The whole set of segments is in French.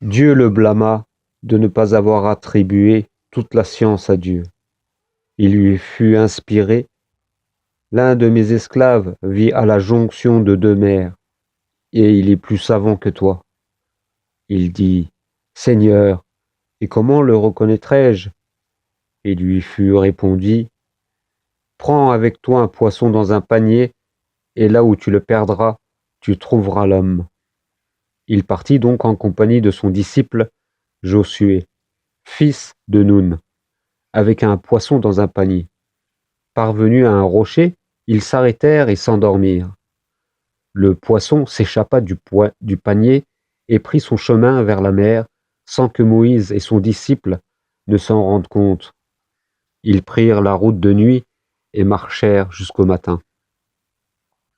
Dieu le blâma de ne pas avoir attribué toute la science à Dieu. Il lui fut inspiré: l'un de mes esclaves vit à la jonction de deux mers, et il est plus savant que toi. Il dit: Seigneur, et comment le reconnaîtrai-je? Et lui fut répondu: prends avec toi un poisson dans un panier, et là où tu le perdras, tu trouveras l'homme. Il partit donc en compagnie de son disciple Josué, fils de Nun, avec un poisson dans un panier. Parvenus à un rocher, ils s'arrêtèrent et s'endormirent. Le poisson s'échappa du panier et prit son chemin vers la mer, sans que Moïse et son disciple ne s'en rendent compte. Ils prirent la route de nuit et marchèrent jusqu'au matin.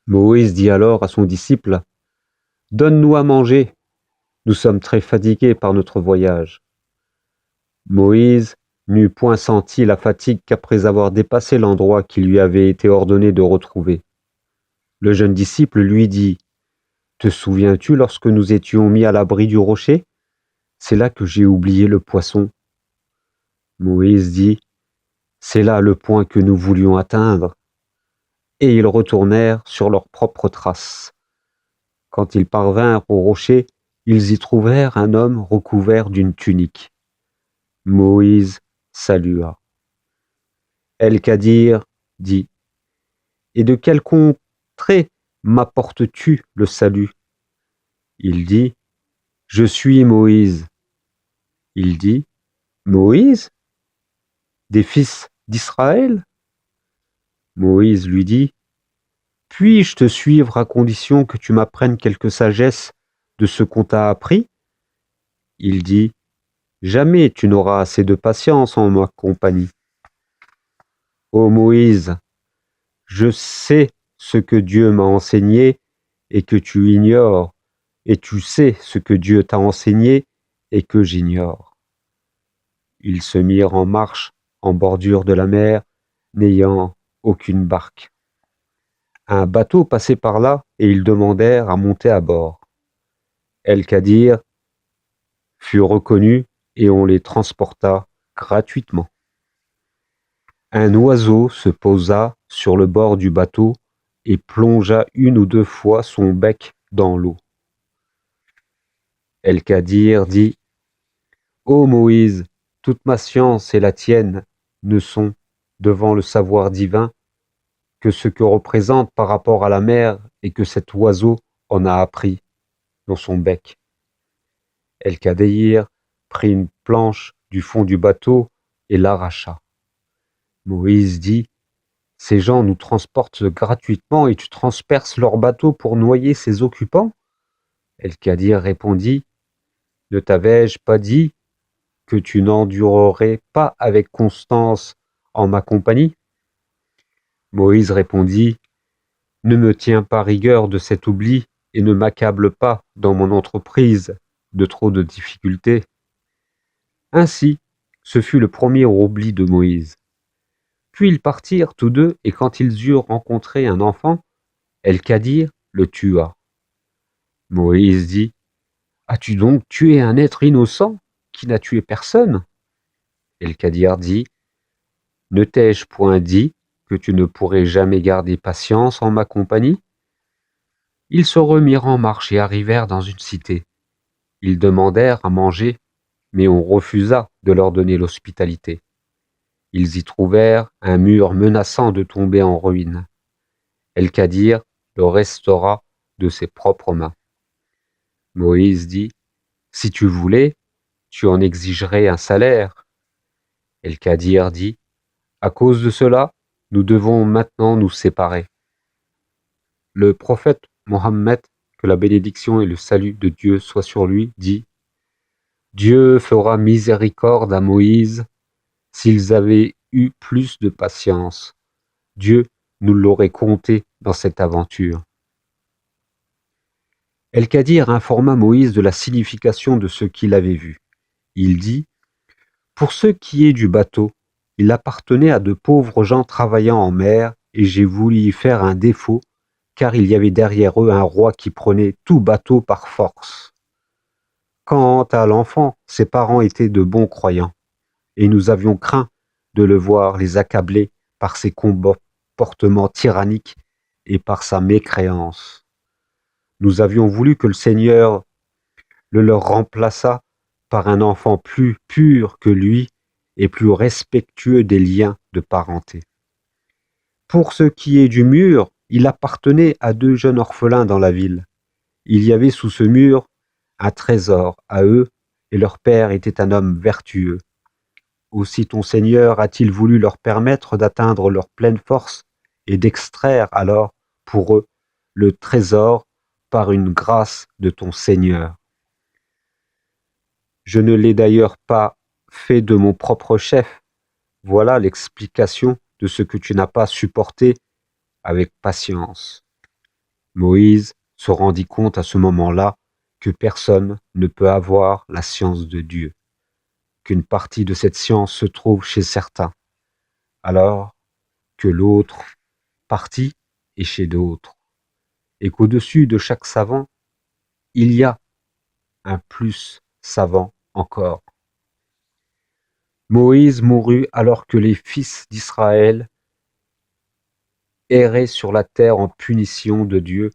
Moïse dit alors à son disciple: donne-nous à manger, nous sommes très fatigués par notre voyage. Moïse n'eut point senti la fatigue qu'après avoir dépassé l'endroit qui lui avait été ordonné de retrouver. Le jeune disciple lui dit: te souviens-tu lorsque nous étions mis à l'abri du rocher? C'est là que j'ai oublié le poisson. Moïse dit: c'est là le point que nous voulions atteindre. Et ils retournèrent sur leurs propres traces. Quand ils parvinrent au rocher, ils y trouvèrent un homme recouvert d'une tunique. Moïse salua. El-Kadir dit: et de quelle contrée m'apportes-tu le salut? Il dit: je suis Moïse. Il dit: Moïse, des fils d'Israël? Moïse lui dit: puis-je te suivre à condition que tu m'apprennes quelque sagesse de ce qu'on t'a appris? Il dit: jamais tu n'auras assez de patience en ma compagnie. Ô Moïse, je sais ce que Dieu m'a enseigné et que tu ignores, et tu sais ce que Dieu t'a enseigné et que j'ignore. Ils se mirent en marche en bordure de la mer, n'ayant aucune barque. Un bateau passait par là et ils demandèrent à monter à bord. El-Kadir fut reconnu et on les transporta gratuitement. Un oiseau se posa sur le bord du bateau et plongea une ou deux fois son bec dans l'eau. El-Kadir dit: ô Moïse, toute ma science et la tienne ne sont, devant le savoir divin, que ce que représente par rapport à la mer et que cet oiseau en a appris dans son bec. El-Kadir prit une planche du fond du bateau et l'arracha. Moïse dit: ces gens nous transportent gratuitement et tu transperces leur bateau pour noyer ses occupants? El-Kadir répondit: ne t'avais-je pas dit que tu n'endurerais pas avec constance en ma compagnie? Moïse répondit: ne me tiens pas rigueur de cet oubli et ne m'accable pas dans mon entreprise de trop de difficultés. Ainsi, ce fut le premier oubli de Moïse. Puis ils partirent tous deux, et quand ils eurent rencontré un enfant, El-Kadir le tua. Moïse dit: as-tu donc tué un être innocent qui n'a tué personne? El-Kadir dit: ne t'ai-je point dit que tu ne pourrais jamais garder patience en ma compagnie? Ils se remirent en marche et arrivèrent dans une cité. Ils demandèrent à manger, mais on refusa de leur donner l'hospitalité. Ils y trouvèrent un mur menaçant de tomber en ruine. El-Kadir le restaura de ses propres mains. Moïse dit: si tu voulais, tu en exigerais un salaire. El-Kadir dit: à cause de cela, nous devons maintenant nous séparer. Le prophète Mohammed, que la bénédiction et le salut de Dieu soient sur lui, dit: Dieu fera miséricorde à Moïse s'ils avaient eu plus de patience. Dieu nous l'aurait compté dans cette aventure. El-Kadir informa Moïse de la signification de ce qu'il avait vu. Il dit: pour ce qui est du bateau, il appartenait à de pauvres gens travaillant en mer, et j'ai voulu y faire un défaut, car il y avait derrière eux un roi qui prenait tout bateau par force. Quant à l'enfant, ses parents étaient de bons croyants, et nous avions craint de le voir les accabler par ses comportements tyranniques et par sa mécréance. Nous avions voulu que le Seigneur le leur remplaçât par un enfant plus pur que lui et plus respectueux des liens de parenté. Pour ce qui est du mur, il appartenait à 2 jeunes orphelins dans la ville. Il y avait sous ce mur un trésor à eux, et leur père était un homme vertueux. Aussi ton Seigneur a-t-il voulu leur permettre d'atteindre leur pleine force et d'extraire alors pour eux le trésor par une grâce de ton Seigneur. Je ne l'ai d'ailleurs pas fait de mon propre chef. Voilà l'explication de ce que tu n'as pas supporté avec patience. Moïse se rendit compte à ce moment-là que personne ne peut avoir la science de Dieu, qu'une partie de cette science se trouve chez certains, alors que l'autre partie est chez d'autres, et qu'au-dessus de chaque savant, il y a un plus savant encore. Moïse mourut alors que les fils d'Israël erraient sur la terre en punition de Dieu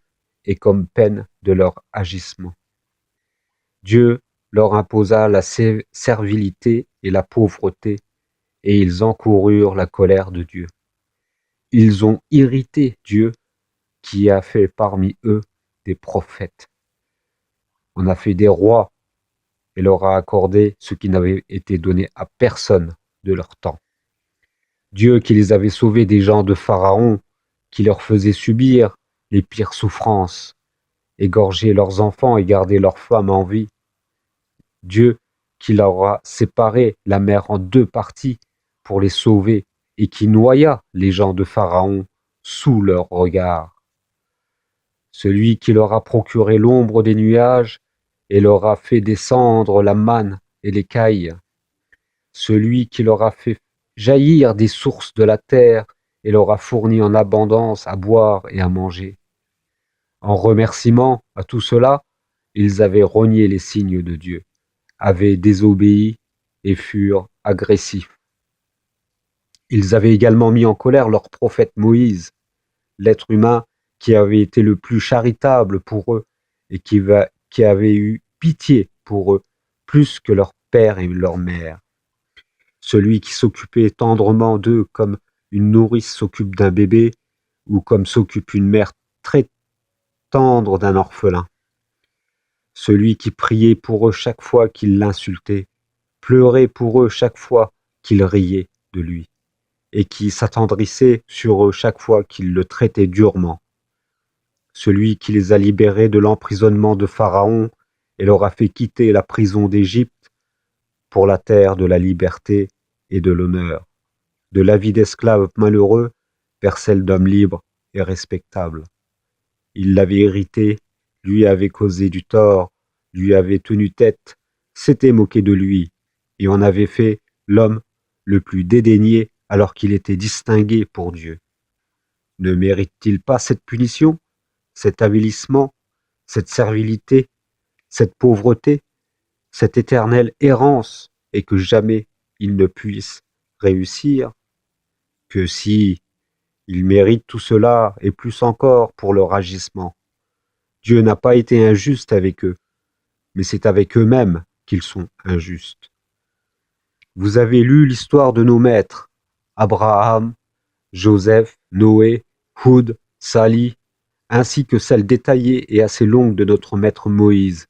et comme peine de leur agissement. Dieu leur imposa la servilité et la pauvreté, et ils encoururent la colère de Dieu. Ils ont irrité Dieu, qui a fait parmi eux des prophètes. On a fait des rois et leur a accordé ce qui n'avait été donné à personne de leur temps. Dieu qui les avait sauvés des gens de Pharaon, qui leur faisait subir les pires souffrances, égorger leurs enfants et garder leurs femmes en vie. Dieu qui leur a séparé la mer en 2 parties pour les sauver et qui noya les gens de Pharaon sous leur regard. Celui qui leur a procuré l'ombre des nuages et leur a fait descendre la manne et l'écaille. Celui qui leur a fait jaillir des sources de la terre et leur a fourni en abondance à boire et à manger. En remerciement à tout cela, ils avaient renié les signes de Dieu, avaient désobéi et furent agressifs. Ils avaient également mis en colère leur prophète Moïse, l'être humain qui avait été le plus charitable pour eux et qui avait eu pitié pour eux, plus que leur père et leur mère. Celui qui s'occupait tendrement d'eux comme une nourrice s'occupe d'un bébé ou comme s'occupe une mère très tendre d'un orphelin. Celui qui priait pour eux chaque fois qu'ils l'insultaient, pleurait pour eux chaque fois qu'ils riaient de lui, et qui s'attendrissait sur eux chaque fois qu'ils le traitaient durement. Celui qui les a libérés de l'emprisonnement de Pharaon et leur a fait quitter la prison d'Égypte pour la terre de la liberté et de l'honneur, de la vie d'esclaves malheureux vers celle d'hommes libres et respectables. Il l'avait hérité, lui avait causé du tort, lui avait tenu tête, s'était moqué de lui, et en avait fait l'homme le plus dédaigné alors qu'il était distingué pour Dieu. Ne mérite-t-il pas cette punition, cet avilissement, cette servilité, cette pauvreté, cette éternelle errance, et que jamais il ne puisse réussir? Que si ils méritent tout cela et plus encore pour leur agissement. Dieu n'a pas été injuste avec eux, mais c'est avec eux-mêmes qu'ils sont injustes. Vous avez lu l'histoire de nos maîtres, Abraham, Joseph, Noé, Houd, Sali, ainsi que celle détaillée et assez longue de notre maître Moïse.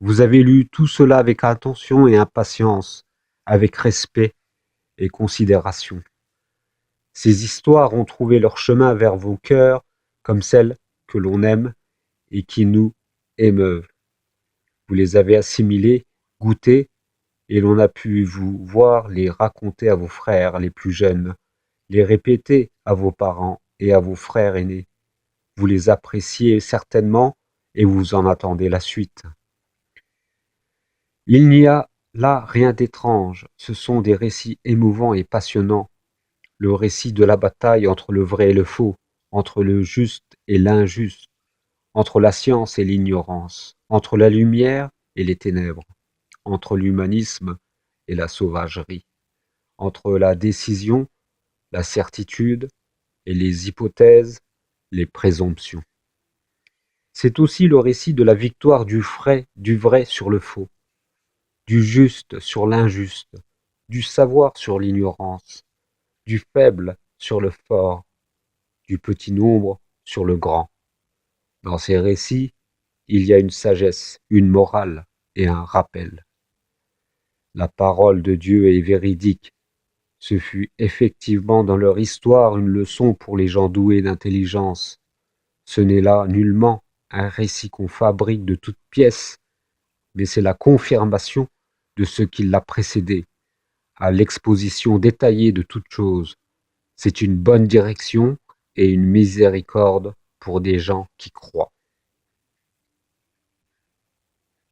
Vous avez lu tout cela avec attention et impatience, avec respect et considération. Ces histoires ont trouvé leur chemin vers vos cœurs comme celles que l'on aime et qui nous émeuvent. Vous les avez assimilées, goûtées, et l'on a pu vous voir les raconter à vos frères les plus jeunes, les répéter à vos parents et à vos frères aînés. Vous les appréciez certainement et vous en attendez la suite. Il n'y a là rien d'étrange, ce sont des récits émouvants et passionnants. Le récit de la bataille entre le vrai et le faux, entre le juste et l'injuste, entre la science et l'ignorance, entre la lumière et les ténèbres, entre l'humanisme et la sauvagerie, entre la décision, la certitude et les hypothèses, les présomptions. C'est aussi le récit de la victoire du vrai sur le faux, du juste sur l'injuste, du savoir sur l'ignorance, du faible sur le fort, du petit nombre sur le grand. Dans ces récits, il y a une sagesse, une morale et un rappel. La parole de Dieu est véridique. Ce fut effectivement dans leur histoire une leçon pour les gens doués d'intelligence. Ce n'est là nullement un récit qu'on fabrique de toutes pièces, mais c'est la confirmation de ce qui l'a précédé, à l'exposition détaillée de toutes choses. C'est une bonne direction et une miséricorde pour des gens qui croient.